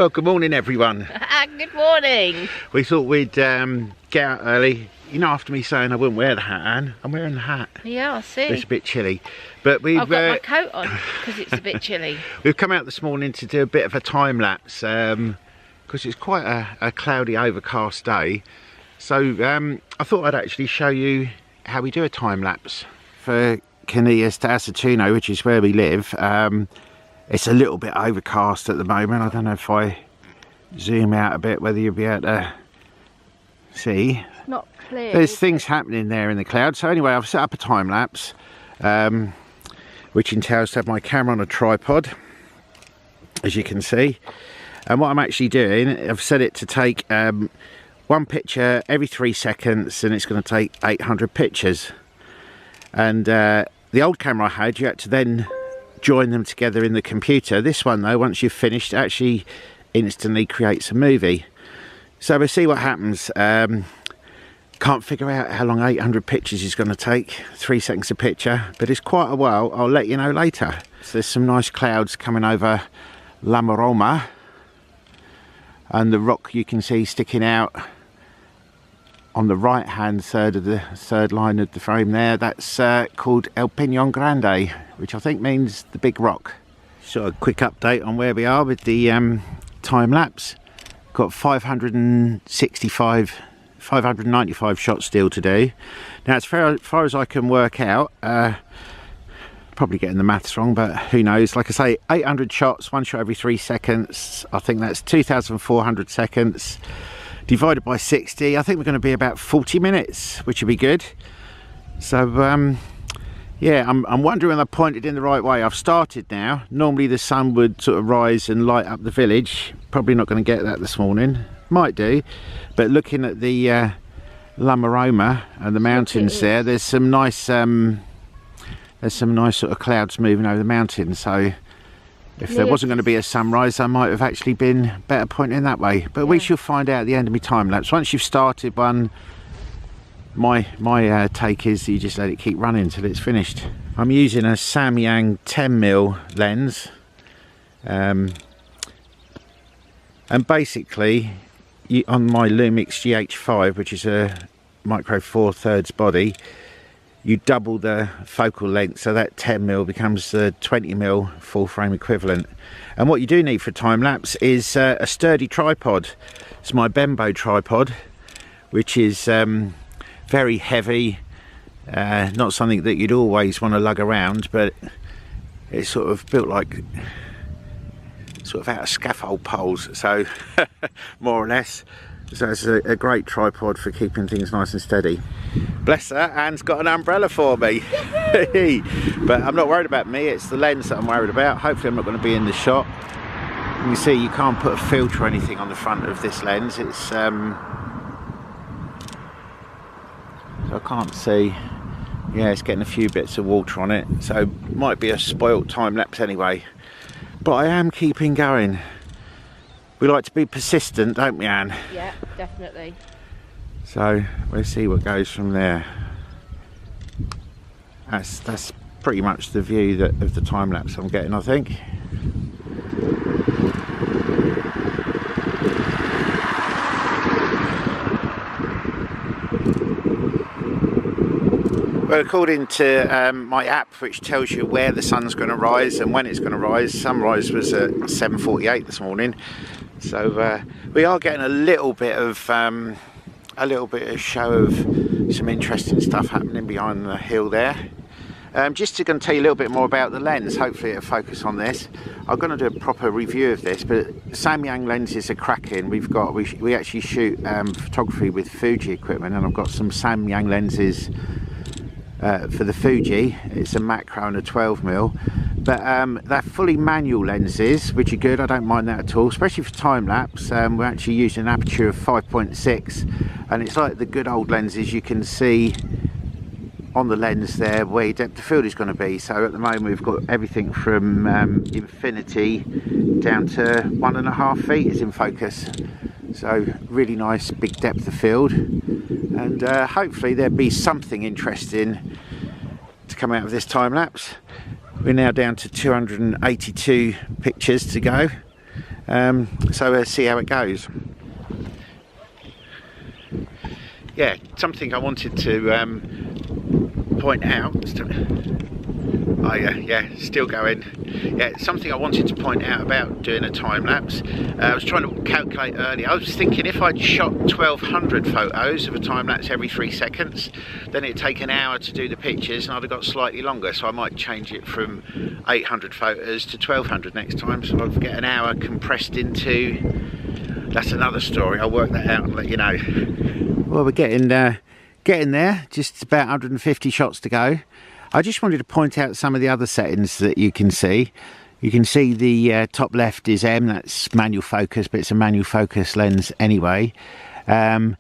Well, good morning everyone. Good morning. We thought we'd get out early. You know, after me saying I wouldn't wear the hat, Anne, I'm wearing the hat. Yeah, I see. It's a bit chilly. But we've I've got my coat on because it's a bit chilly. We've come out this morning to do a bit of a time lapse because it's quite a cloudy, overcast day. So I thought I'd actually show you how we do a time lapse for Canillas to Asatuno, which is where we live. It's a little bit overcast at the moment. I don't know if I zoom out a bit whether you'll be able to see. It's not clear. There's things happening there in the clouds. So anyway, I've set up a time lapse, which entails to have my camera on a tripod, as you can see. And what I'm actually doing, I've set it to take one picture every 3 seconds, and it's going to take 800 pictures. And the old camera I had, you had to then join them together in the computer. This one though, once you've finished, actually instantly creates a movie. So we'll see what happens. Can't figure out how long 800 pictures is going to take. 3 seconds a picture, but it's quite a while. I'll let you know later. So there's some nice clouds coming over La Maroma, and the rock you can see sticking out on the right hand third of the third line of the frame there, that's called El Piñón Grande, which I think means the big rock. So a quick update on where we are with the time lapse. Got 595 shots still to do. Now, as far as I can work out, probably getting the maths wrong, but who knows. Like I say, 800 shots, one shot every 3 seconds. I think that's 2,400 seconds divided by 60. I think we're going to be about 40 minutes, which would be good. So yeah, I'm wondering when I pointed in the right way. I've started now. Normally the sun would sort of rise and light up the village. Probably not going to get that this morning. Might do, but looking at the La Maroma and the mountains there, there's some nice sort of clouds moving over the mountains. So if there wasn't going to be a sunrise, I might have actually been better pointing that way. But we shall find out at the end of my time lapse. Once you've started one, my take is you just let it keep running until it's finished. I'm using a Samyang 10mm lens, and basically on my Lumix GH5, which is a micro 4/3 body, you double the focal length, so that 10mm becomes the 20mm full frame equivalent. And what you do need for a time lapse is a sturdy tripod. It's my Bembo tripod, which is very heavy, not something that you'd always want to lug around, but it's sort of built like sort of out of scaffold poles, so more or less. So it's a great tripod for keeping things nice and steady. Bless her, Anne's got an umbrella for me. But I'm not worried about me, it's the lens that I'm worried about. Hopefully I'm not going to be in the shot. You can see you can't put a filter or anything on the front of this lens. It's so I can't see. Yeah, it's getting a few bits of water on it, so might be a spoilt time lapse anyway. But I am keeping going. We like to be persistent, don't we, Anne? Yeah, definitely. So we'll see what goes from there. That's pretty much the view of the time lapse I'm getting, I think. Well, according to my app, which tells you where the sun's going to rise and when it's going to rise, sunrise was at 7:48 this morning. So we are getting a little bit of show of some interesting stuff happening behind the hill there. Just to tell you a little bit more about the lens. Hopefully it'll focus on this. I'm going to do a proper review of this, but Samyang lenses are cracking. We actually shoot photography with Fuji equipment, and I've got some Samyang lenses for the Fuji. It's a macro and a 12mm, but they're fully manual lenses, which are good. I don't mind that at all, especially for time lapse. We're actually using an aperture of 5.6, and it's like the good old lenses. You can see on the lens there where your depth of field is going to be. So at the moment we've got everything from infinity down to 1.5 feet is in focus. So really nice big depth of field, and hopefully there'll be something interesting to come out of this time lapse. We're now down to 282 pictures to go, So we'll see how it goes. Yeah, something I wanted to point out. Oh yeah, still going. Yeah, something I wanted to point out about doing a time lapse. I was trying to calculate earlier. I was thinking if I'd shot 1200 photos of a time lapse every 3 seconds, then it'd take an hour to do the pictures, and I'd have got slightly longer. So I might change it from 800 photos to 1200 next time. So I'd get an hour compressed into. That's another story. I'll work that out and let you know. Well, we're getting there. Just about 150 shots to go. I just wanted to point out some of the other settings that you can see. You can see the top left is M, that's manual focus, but it's a manual focus lens anyway. Down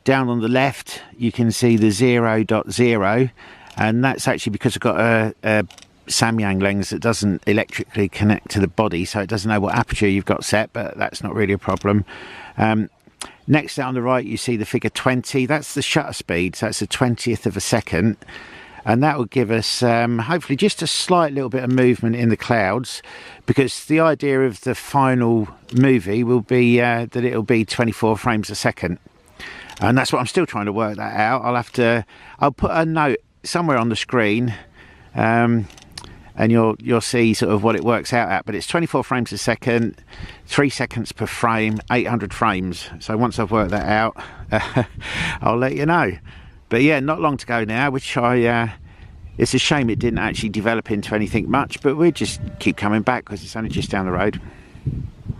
on the left, you can see the 0.0, and that's actually because I've got a Samyang lens that doesn't electrically connect to the body, so it doesn't know what aperture you've got set, but that's not really a problem. Next down the right, you see the figure 20. That's the shutter speed, so it's a 20th of a second. And that will give us hopefully just a slight little bit of movement in the clouds, because the idea of the final movie will be that it'll be 24 frames a second, and that's what I'm still trying to work that out. I'll put a note somewhere on the screen, and you'll see sort of what it works out at, but it's 24 frames a second, 3 seconds per frame, 800 frames. So once I've worked that out, I'll let you know. But yeah, not long to go now, which it's a shame it didn't actually develop into anything much, but we just keep coming back because it's only just down the road.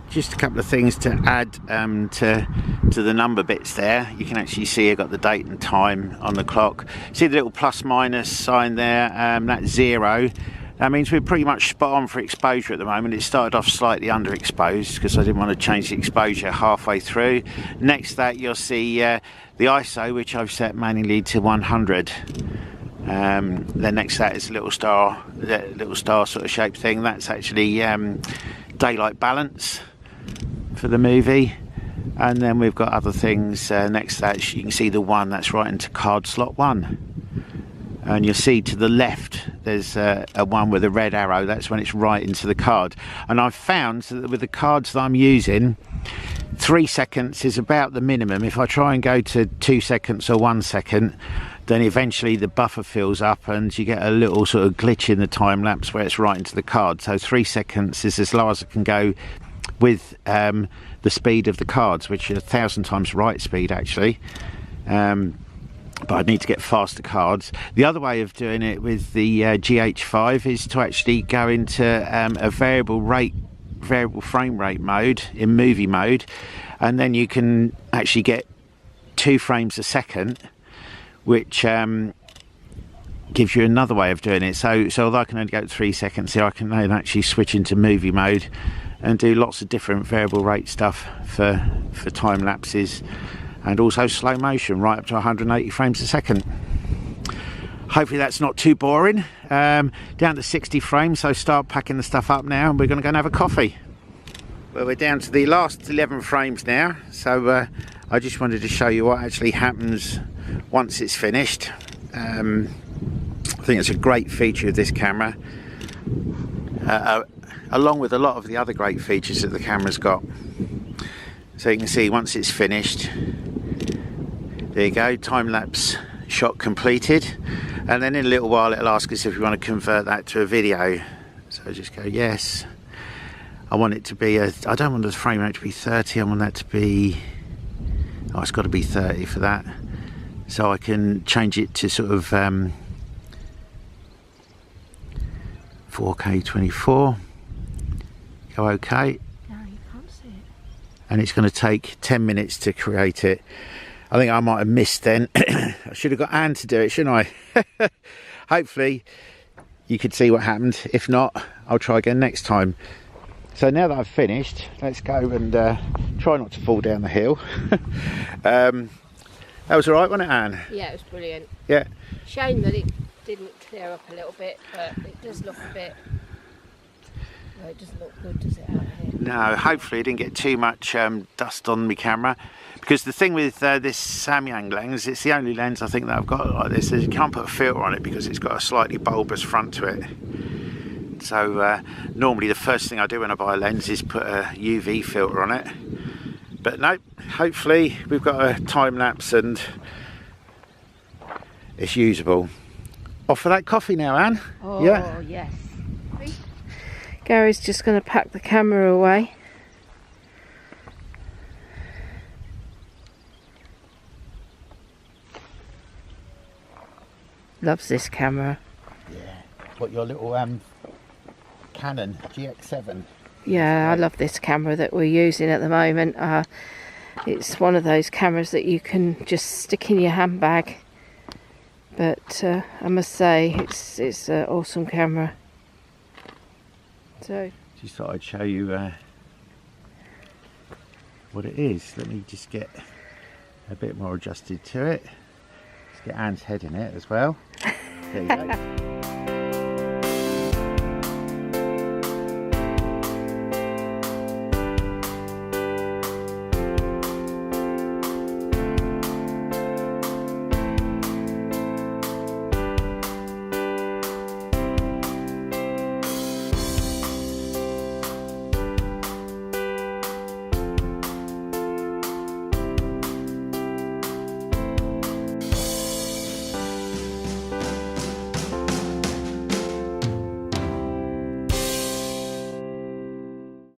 Just a couple of things to add to the number bits there. You can actually see I've got the date and time on the clock. See the little plus minus sign there, that's 0. That means we're pretty much spot on for exposure at the moment. It started off slightly underexposed because I didn't want to change the exposure halfway through. Next to that, you'll see the ISO, which I've set manually to 100. Then next to that is a little star sort of shaped thing. That's actually daylight balance for the movie. And then we've got other things next to that. You can see the 1 that's right into card slot 1. And you'll see to the left there's a 1 with a red arrow. That's when it's right into the card. And I've found that with the cards that I'm using, 3 seconds is about the minimum. If I try and go to 2 seconds or 1 second, then eventually the buffer fills up and you get a little sort of glitch in the time lapse where it's right into the card. So 3 seconds is as low as I can go with the speed of the cards, which is 1,000 times right speed actually. But I need to get faster cards. The other way of doing it with the GH5 is to actually go into a variable frame rate mode in movie mode, and then you can actually get 2 frames a second, which gives you another way of doing it. So although I can only go to 3 seconds here, I can then actually switch into movie mode and do lots of different variable rate stuff for time lapses, and also slow motion right up to 180 frames a second. Hopefully that's not too boring. Down to 60 frames, so start packing the stuff up now and we're going to go and have a coffee. Well, we're down to the last 11 frames now, so I just wanted to show you what actually happens once it's finished. I think it's a great feature of this camera, along with a lot of the other great features that the camera's got. So you can see once it's finished, there you go, time-lapse shot completed, and then in a little while it'll ask us if we want to convert that to a video. So just go yes. I want it to be I don't want the frame rate to be 30, I want that to be, oh, it's got to be 30 for that. So I can change it to sort of 4K 24. Go OK. No, you can't see it. And it's going to take 10 minutes to create it. I think I might have missed then. I should have got Anne to do it, shouldn't I? Hopefully you could see what happened. If not, I'll try again next time. So now that I've finished, let's go and try not to fall down the hill. That was all right, wasn't it, Anne? Yeah, it was brilliant. Yeah. Shame that it didn't clear up a little bit, but it does look a bit... No, it doesn't look good, does it, out here? No, hopefully it didn't get too much dust on my camera. Because the thing with this Samyang lens, it's the only lens I think that I've got like this, is you can't put a filter on it because it's got a slightly bulbous front to it. So normally the first thing I do when I buy a lens is put a UV filter on it. But no, hopefully we've got a time lapse and it's usable. Off for that coffee now, Anne? Oh, yes. Gary's just going to pack the camera away. Loves this camera. Yeah. What, your little Canon GH5? Yeah, I love this camera that we're using at the moment. It's one of those cameras that you can just stick in your handbag. But I must say, it's an awesome camera. So just thought I'd show you what it is. Let me just get a bit more adjusted to it. Let's get Anne's head in it as well. There you go.